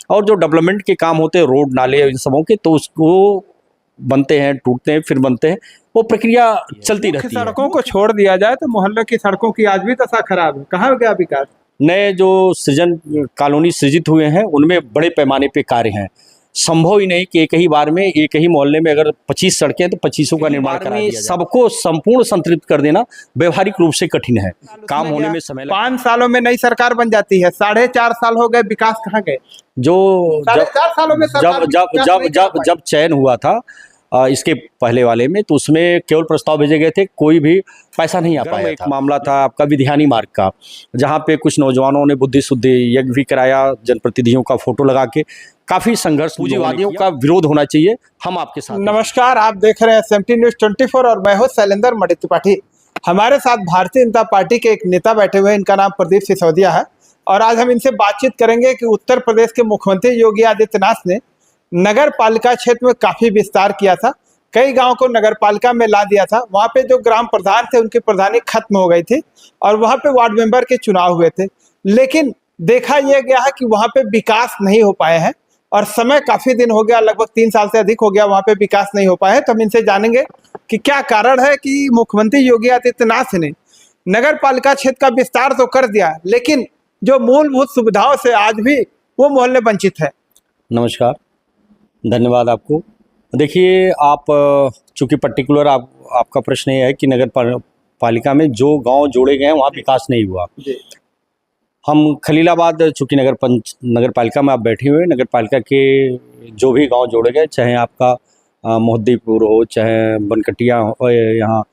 और जो डेवलपमेंट के काम होते हैं रोड नाले इन सबों के, तो उसको बनते हैं, टूटते हैं, फिर बनते हैं, वो प्रक्रिया चलती रहती है। सड़कों को छोड़ दिया जाए तो मोहल्लों की सड़कों की आज भी दशा खराब है, कहाँ गया विकास? नए जो सृजन कॉलोनी सृजित हुए हैं उनमें बड़े पैमाने पे कार्य हैं। संभव ही नहीं कि एक ही बार में एक ही मोहल्ले में अगर 25 सड़कें तो 25 का निर्माण करा दिया जाए। सबको संपूर्ण संतृप्त कर देना व्यवहारिक रूप से कठिन है। काम होने में समय 5 सालों में नई सरकार बन जाती है, 4.5 साल हो गए, विकास कहाँ गए? जो 4.5 सालों में जब चयन हुआ था इसके पहले वाले में, तो उसमें केवल प्रस्ताव भेजे गए थे, कोई भी पैसा नहीं आ पाया। एक मामला था आपका विधानी मार्ग का, जहाँ पे कुछ नौजवानों ने बुद्धि शुद्धि यज्ञ भी कराया, जनप्रतिनिधियों का फोटो लगा के। काफी संघर्ष, पूंजीवादियों का विरोध होना चाहिए, हम आपके साथ। नमस्कार, आप देख रहे हैं SMT न्यूज 24 और मैं हूं शैलेंद्र मणि त्रिपाठी। हमारे साथ भारतीय जनता पार्टी के एक नेता बैठे हुए हैं, इनका नाम प्रदीप सिसोदिया है और आज हम इनसे बातचीत करेंगे कि उत्तर प्रदेश के मुख्यमंत्री योगी आदित्यनाथ ने नगर पालिका क्षेत्र में काफी विस्तार किया था, कई गांव को नगर पालिका में ला दिया था। वहां पे जो ग्राम प्रधान थे उनकी प्रधानी खत्म हो गई थी और वहां पे वार्ड मेंबर के चुनाव हुए थे, लेकिन देखा यह गया है कि वहां पे विकास नहीं हो पाए हैं और समय काफी दिन हो गया, लगभग 3 साल से अधिक हो गया, वहां पे विकास नहीं हो पाए। तो हम इनसे जानेंगे कि क्या कारण है कि मुख्यमंत्री योगी आदित्यनाथ ने नगर पालिका क्षेत्र का विस्तार तो कर दिया, लेकिन जो मूलभूत सुविधाओं से आज भी वो मोहल्ले वंचित है। नमस्कार, धन्यवाद आपको। देखिए, आप चूंकि पर्टिकुलर आपका प्रश्न ये है कि नगर पालिका में जो गांव जोड़े गए हैं वहाँ विकास नहीं हुआ। हम खलीलाबाद, चूंकि नगर पालिका में आप बैठे हुए, नगर पालिका के जो भी गांव जोड़े गए, चाहे आपका मोहद्दीपुर हो, चाहे बनकटिया हो, यहाँ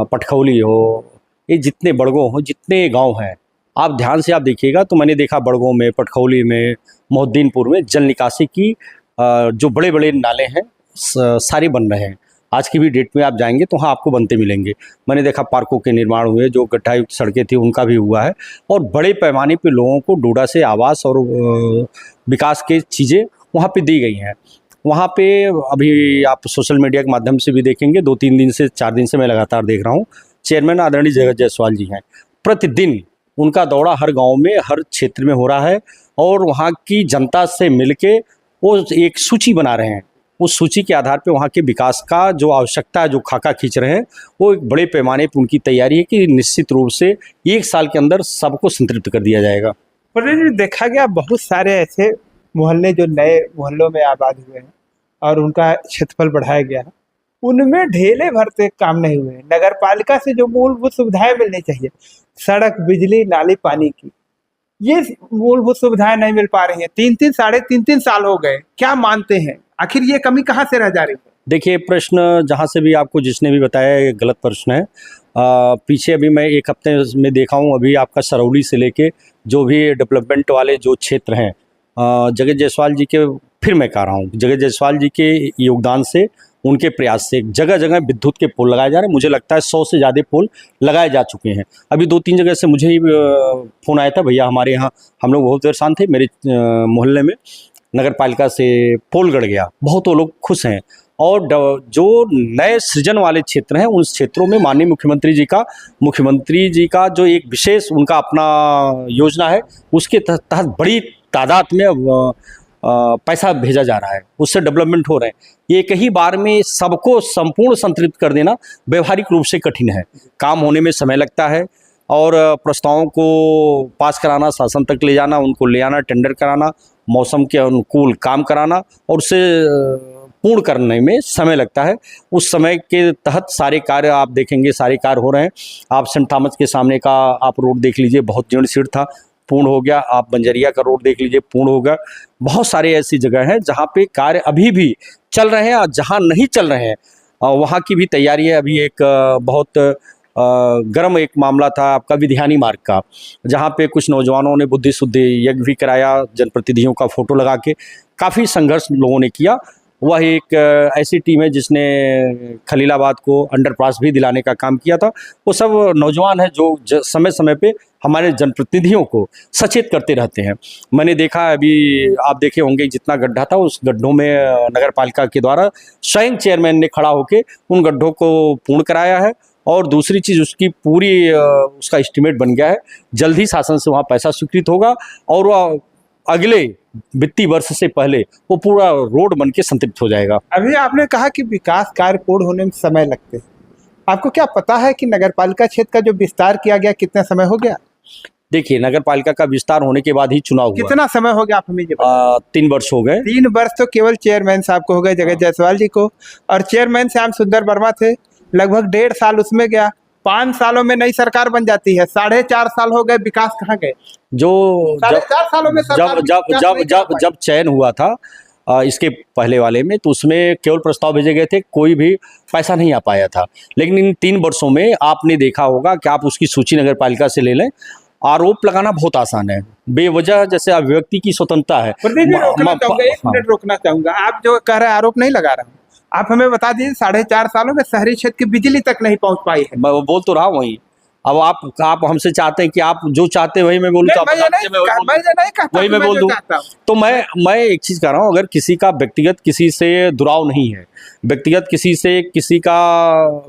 पटखौली हो, ये जितने बड़गों हो, जितने गांव हैं, आप ध्यान से आप देखिएगा तो मैंने देखा बड़गों में, पटखौली में, मोहद्दीनपुर में जल निकासी की जो बड़े बड़े नाले हैं सारे बन रहे हैं। आज की भी डेट में आप जाएंगे तो हाँ आपको बनते मिलेंगे। मैंने देखा पार्कों के निर्माण हुए, जो गड्ढायुक्त सड़कें थी उनका भी हुआ है और बड़े पैमाने पे लोगों को डोडा से आवास और विकास के चीज़ें वहाँ पे दी गई हैं। वहाँ पे अभी आप सोशल मीडिया के माध्यम से भी देखेंगे, 2-3 दिन से 4 दिन से मैं लगातार देख रहा हूँ, चेयरमैन आदरणीय जगत जायसवाल जी हैं, प्रतिदिन उनका दौरा हर गाँव में, हर क्षेत्र में हो रहा है और वहाँ की जनता से मिल के वो एक सूची बना रहे हैं। उस सूची के आधार पे वहाँ के विकास का जो आवश्यकता है, जो खाका खींच रहे हैं, वो एक बड़े पैमाने पे उनकी तैयारी है कि निश्चित रूप से 1 साल के अंदर सबको संतृप्त कर दिया जाएगा। पर देखा गया बहुत सारे ऐसे मोहल्ले जो नए मोहल्लों में आबाद हुए हैं और उनका क्षेत्रफल बढ़ाया गया है, उनमें ढेले भरते काम नहीं हुए। नगर पालिका से जो मूलभूत सुविधाएं मिलनी चाहिए, सड़क, बिजली, नाली, पानी की, ये मूलभूत सुविधाएं नहीं मिल पा रही हैं। 3-3 साढ़े 3-3 साल हो गए। क्या मानते हैं, आखिर ये कमी कहाँ से रह जा रही है? देखिए, प्रश्न जहाँ से भी आपको जिसने भी बताया ये गलत प्रश्न है। पीछे अभी मैं 1 हफ्ते में देखा हूँ, अभी आपका सरौली से लेके जो भी डेवलपमेंट वाले जो क्षेत्र हैं, जगत जायसवाल जी के, फिर मैं कह रहा हूँ, जगत जायसवाल जी के योगदान से, उनके प्रयास से जगह जगह विद्युत के पोल लगाए जा रहे हैं। मुझे लगता है 100 से ज़्यादा पोल लगाए जा चुके हैं। अभी 2-3 जगह से मुझे ही फ़ोन आया था, भैया हमारे यहाँ, हम लोग बहुत परेशान थे, मेरे मोहल्ले में नगर पालिका से पोल गड़ गया। बहुत वो लोग खुश हैं और जो नए सृजन वाले क्षेत्र हैं उन क्षेत्रों में माननीय मुख्यमंत्री जी का जो एक विशेष उनका अपना योजना है, उसके तहत बड़ी तादाद में पैसा भेजा जा रहा है, उससे डेवलपमेंट हो रहे हैं। एक ही बार में सबको संपूर्ण संतृप्त कर देना व्यवहारिक रूप से कठिन है। काम होने में समय लगता है और प्रस्तावों को पास कराना, शासन तक ले जाना, उनको ले आना, टेंडर कराना, मौसम के अनुकूल काम कराना और उसे पूर्ण करने में समय लगता है। उस समय के तहत सारे कार्य आप देखेंगे, सारे कार्य हो रहे हैं। आप सेंट थॉमस के सामने का आप रोड देख लीजिए, बहुत जीर्ण शीर्ण था, पूर्ण हो गया। आप बंजरिया का रोड देख लीजिए, पूर्ण हो गया। बहुत सारे ऐसी जगह हैं जहाँ पे कार्य अभी भी चल रहे हैं और जहाँ नहीं चल रहे हैं वहाँ की भी तैयारी है। अभी एक बहुत गर्म एक मामला था आपका विधानी मार्ग का, जहाँ पे कुछ नौजवानों ने बुद्धि शुद्धि यज्ञ भी कराया, जनप्रतिनिधियों का फोटो लगा के। काफ़ी संघर्ष लोगों ने किया। वह एक ऐसी टीम है जिसने खलीलाबाद को अंडरपास भी दिलाने का काम किया था। वो सब नौजवान हैं जो समय समय पे हमारे जनप्रतिनिधियों को सचेत करते रहते हैं। मैंने देखा, अभी आप देखे होंगे, जितना गड्ढा था उस गड्ढों में नगर पालिका के द्वारा स्वयं चेयरमैन ने खड़ा होकर उन गड्ढों को पूर्ण कराया है। और दूसरी चीज़, उसकी पूरी उसका एस्टीमेट बन गया है। जल्द ही शासन से वहाँ पैसा स्वीकृत होगा और वह अगले वित्तीय वर्ष से पहले वो पूरा रोड बन के संतृप्त हो जाएगा। अभी आपने कहा कि विकास कार्य पूर्ण होने में समय लगते हैं, आपको क्या पता है कि नगरपालिका क्षेत्र का जो विस्तार किया गया कितना समय हो गया? देखिए, नगर पालिका का विस्तार होने के बाद ही चुनाव हुआ। कितना समय हो गया आप हमें ये बताइए। 3 वर्ष हो गए। 3 वर्ष तो केवल चेयरमैन साहब को हो गए, जगत जायसवाल जी को, और चेयरमैन श्याम सुंदर वर्मा थे, लगभग 1.5 साल उसमें गया। 5 सालों में नई सरकार बन जाती है, 4.5 साल हो गए, विकास कहाँ गए? जो 4.5 सालों में सरकार जब जब विकास जब नहीं कर जब पाई। जब चयन हुआ था इसके पहले वाले में, तो उसमें केवल प्रस्ताव भेजे गए थे, कोई भी पैसा नहीं आ पाया था। लेकिन इन 3 वर्षों में आपने देखा होगा कि आप उसकी सूची नगर पालिका से ले लें, आरोप लगाना बहुत आसान है, बेवजह जैसे अभिव्यक्ति की स्वतंत्रता है। प्रदीप जी, रोकना चाहूंगा, 1 हाँ। मिनट रोकना चाहूंगा। आप जो कह रहे हैं आरोप नहीं लगा रहा हूँ, आप हमें बता दीजिए 4.5 सालों में शहरी क्षेत्र की बिजली तक नहीं पहुंच पाई है। मैं वो बोल तो रहा हूँ वही। अब आप हमसे चाहते हैं कि आप जो चाहते हैं वही मैं बोलूँ, तो मैं ये नहीं कहता, वही मैं बोल जो दूं। चाहता हूं। तो मैं एक चीज कह रहा हूँ, अगर किसी का व्यक्तिगत किसी से दुराव नहीं है, व्यक्तिगत किसी का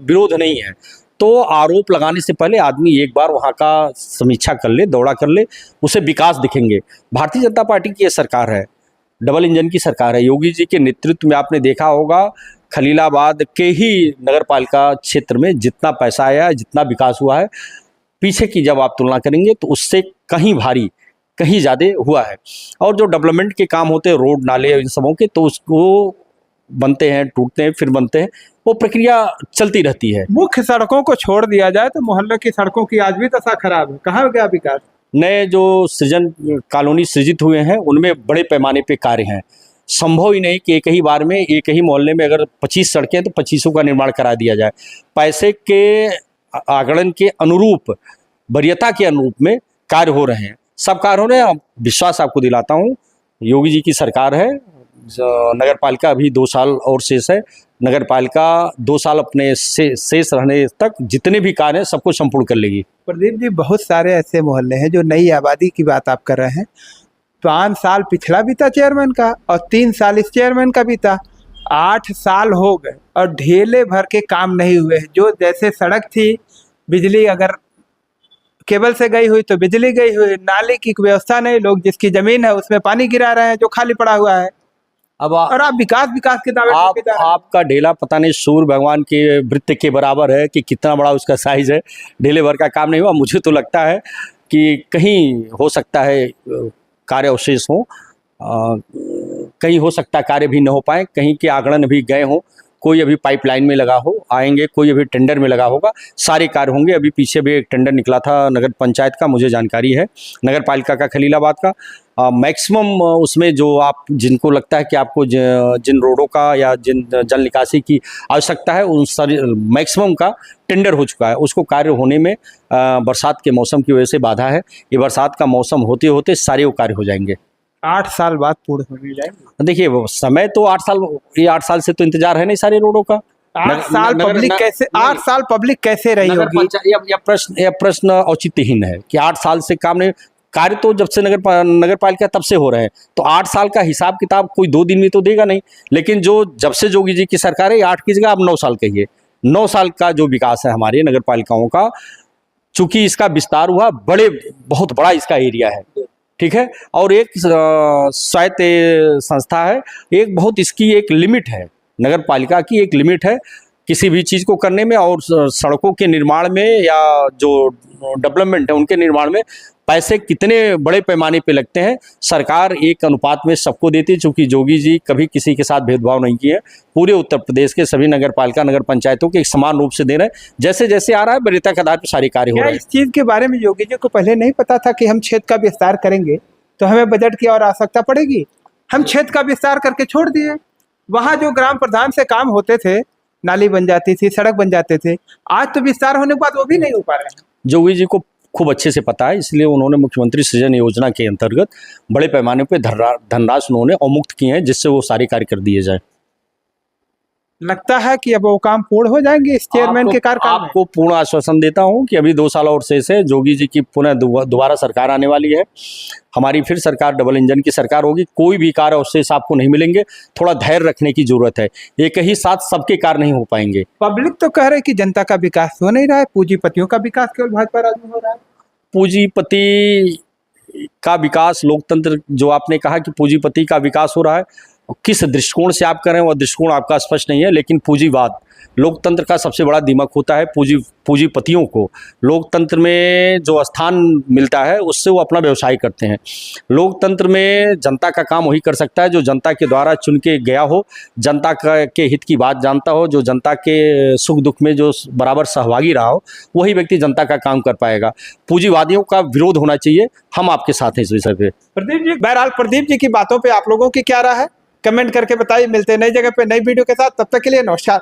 विरोध नहीं है, तो आरोप लगाने से पहले आदमी एक बार वहाँ का समीक्षा कर ले, दौरा कर ले, उसे विकास दिखेंगे। भारतीय जनता पार्टी की ये सरकार है, डबल इंजन की सरकार है। योगी जी के नेतृत्व में आपने देखा होगा खलीलाबाद के ही नगर पालिका क्षेत्र में जितना पैसा आया है, जितना विकास हुआ है, पीछे की जब आप तुलना करेंगे तो उससे कहीं भारी, कहीं ज़्यादा हुआ है। और जो डेवलपमेंट के काम होते हैं, रोड नाले इन सबों के, तो उसको बनते हैं, टूटते हैं, फिर बनते हैं, वो प्रक्रिया चलती रहती है। मुख्य सड़कों को छोड़ दिया जाए तो मोहल्ले की सड़कों की आज भी दशा खराब है, कहाँ हो गया विकास? नए जो कॉलोनी सृजित हुए हैं उनमें बड़े पैमाने पे कार्य हैं। संभव ही नहीं कि एक ही बार में एक ही मोहल्ले में अगर 25 सड़कें हैं तो 25 का निर्माण करा दिया जाए। पैसे के आगणन के अनुरूप, वरीयता के अनुरूप में कार्य हो रहे हैं, सब कार्य हो रहे हैं। विश्वास आपको दिलाता हूँ, योगी जी की सरकार है, नगर पालिका अभी 2 साल और शेष है। नगर पालिका 2 साल अपने शेष रहने तक जितने भी कार्य हैं सबको संपूर्ण कर लेगी। प्रदीप जी, बहुत सारे ऐसे मोहल्ले हैं जो नई आबादी की बात आप कर रहे हैं। 5 साल पिछला बीता चेयरमैन का और 3 साल इस चेयरमैन का बीता, 8 साल हो गए और ढेले भर के काम नहीं हुए हैं। जो जैसे सड़क थी, बिजली अगर केबल से गई हुई तो बिजली गई हुई, नाले की व्यवस्था नहीं, लोग जिसकी जमीन है उसमें पानी गिरा रहे हैं जो खाली पड़ा हुआ है। अब और आप विकास के दावे ठोके जा रहे हैं। आपका ढेला पता नहीं सूर्य भगवान के वृत्त के बराबर है कि कितना बड़ा उसका साइज है, ढेले भर का काम नहीं हुआ। मुझे तो लगता है कि कहीं हो सकता है कार्य अवशेष हो, कहीं हो सकता है कार्य भी न हो पाए, कहीं के आगणन भी गए हों, कोई अभी पाइपलाइन में लगा हो, आएंगे, कोई अभी टेंडर में लगा होगा, सारे कार्य होंगे। अभी पीछे भी एक टेंडर निकला था नगर पंचायत का, मुझे जानकारी है, नगर पालिका का खलीलाबाद का। मैक्सिमम उसमें जो आप जिनको लगता है कि आपको जिन रोडों का या जिन जल निकासी की आवश्यकता है, उन सारी मैक्सिमम का टेंडर हो चुका है। उसको कार्य होने में बरसात के मौसम की वजह से बाधा है। ये बरसात का मौसम होते होते सारे वो कार्य हो जाएंगे। 8 साल बाद पूर्ण होने जाएंगे। देखिए, वो समय तो 8 साल, ये 8 साल से तो इंतजार है नहीं सारे रोडों का। 8 साल पब्लिक कैसे, 8 साल पब्लिक कैसे रही होगी? यह प्रश्न औचित्यहीन है कि 8 साल से काम नहीं। कार्य तो जब से नगर पालिका तब से हो रहे हैं, तो 8 साल का हिसाब किताब कोई 2 दिन में तो देगा नहीं। लेकिन जो जब से योगी जी की सरकार है, 8 की जगह आप 9 साल कहिए, 9 साल का जो विकास है हमारे नगर पालिकाओं का, चूंकि इसका विस्तार हुआ, बहुत बड़ा इसका एरिया है, ठीक है, और एक स्वायत्त संस्था है, एक बहुत इसकी एक लिमिट है, नगर पालिका की एक लिमिट है किसी भी चीज़ को करने में। और सड़कों के निर्माण में या जो डेवलपमेंट है उनके निर्माण में पैसे कितने बड़े पैमाने पे लगते हैं, सरकार एक अनुपात में सबको देती है। चूँकि योगी जी कभी किसी के साथ भेदभाव नहीं किए, पूरे उत्तर प्रदेश के सभी नगर पालिका नगर पंचायतों के एक समान रूप से दे रहे हैं। जैसे जैसे आ रहा है वरीयता के आधार पर सारे कार्य हो रहे हैं। इस चीज़ के बारे में योगी जी को पहले नहीं पता था कि हम क्षेत्र का विस्तार करेंगे तो हमें बजट की और आवश्यकता पड़ेगी? हम क्षेत्र का विस्तार करके छोड़ दिए। वहाँ जो ग्राम प्रधान से काम होते थे, नाली बन जाती थी, सड़क बन जाते थे, आज तो विस्तार होने के बाद वो भी नहीं हो पा रहे हैं। योगी जी को खूब अच्छे से पता है, इसलिए उन्होंने मुख्यमंत्री सृजन योजना के अंतर्गत बड़े पैमाने पे धनराशि उन्होंने अवमुक्त किए हैं, जिससे वो सारे कार्य कर दिए जाए। लगता है कि अब वो काम पूर्ण हो जाएंगे इस चेयरमैन के कार्यकाल में? आपको पूर्ण आश्वासन देता हूं कि अभी 2 साल और शेष है। योगी जी की पुनः दोबारा सरकार आने वाली है, हमारी फिर सरकार डबल इंजन की सरकार होगी। कोई भी कार्य अवशेष आपको नहीं मिलेंगे, थोड़ा धैर्य रखने की जरूरत है, एक ही साथ सबके कार्य नहीं हो पाएंगे। पब्लिक तो कह रहे कि जनता का विकास हो नहीं रहा है, पूंजीपतियों का विकास केवल भाजपा राज में हो रहा है। पूंजीपति का विकास, लोकतंत्र जो आपने कहा कि पूंजीपति का विकास हो रहा है, किस दृष्टिकोण से आप कर रहे हैं वह दृष्टिकोण आपका स्पष्ट नहीं है, लेकिन पूंजीवाद लोकतंत्र का सबसे बड़ा दीमक होता है। पूंजीपतियों को लोकतंत्र में जो स्थान मिलता है उससे वो अपना व्यवसाय करते हैं। लोकतंत्र में जनता का काम वही कर सकता है जो जनता के द्वारा चुन के गया हो, जनता के हित की बात जानता हो, जो जनता के सुख दुख में जो बराबर सहभागी रहा हो, वही व्यक्ति जनता का काम कर पाएगा। पूंजीवादियों का विरोध होना चाहिए। हम आपके साथ हैं इस विषय पे। प्रदीप जी, बहरहाल प्रदीप जी की बातों पे आप लोगों की क्या राय है, कमेंट करके बताइए। मिलते हैं नई जगह पे नई वीडियो के साथ, तब तक के लिए नमस्कार।